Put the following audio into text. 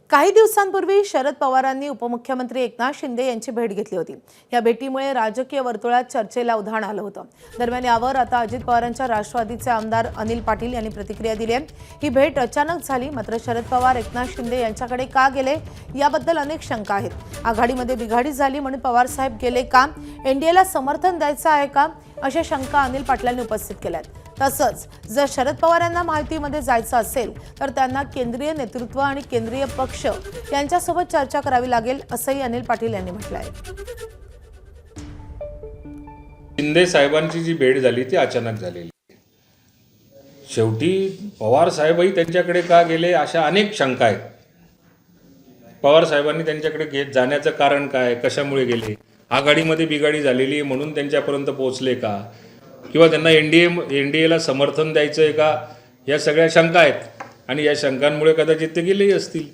काही दिवसांपूर्वी शरद पवारांनी उपमुख्यमंत्री एकनाथ शिंदे यांची भेट घेतली होती। या भेटीमुळे राजकीय वर्तुळात चर्चेला उधाण आलं होतं। दरम्यान यावर आता अजित पवारांच्या राष्ट्रवादीचे आमदार अनिल पाटील यांनी प्रतिक्रिया दिली आहे। ही भेट अचानक झाली, मात्र शरद पवार एकनाथ शिंदे यांच्याकडे का गेले याबद्दल अनेक शंका आहेत। आघाडीमध्ये बिघाडी झाली म्हणून पवार साहेब गेले का? एनडीएला समर्थन द्यायचं आहे का? अशा शंका अनिल पाटलांनी उपस्थित केल्या आहेत। तसंच जर शरद पवार यांना माहितीमध्ये जायचं असेल तर त्यांना केंद्रीय नेतृत्व आणि केंद्रीय पक्ष यांच्यासोबत चर्चा करावी लागेल, असंही अनिल पाटील यांनी म्हटलं आहे। शिंदे साहेबांची जी भेट झाली ती अचानक झालेली। शेवटी पवार साहेबही त्यांच्याकडे का गेले अशा अनेक शंका आहेत। पवार साहेबांनी त्यांच्याकडे जाण्याचं कारण काय, कशामुळे गेले? आघाडीमध्ये बिघाडी झालेली म्हणून त्यांच्यापर्यंत पोहोचले का, किंवा त्यांना एनडीएला समर्थन द्यायचं आहे का? या सगळ्या शंका आहेत आणि या शंकांमुळे कदाचित ते गेलेही असतील।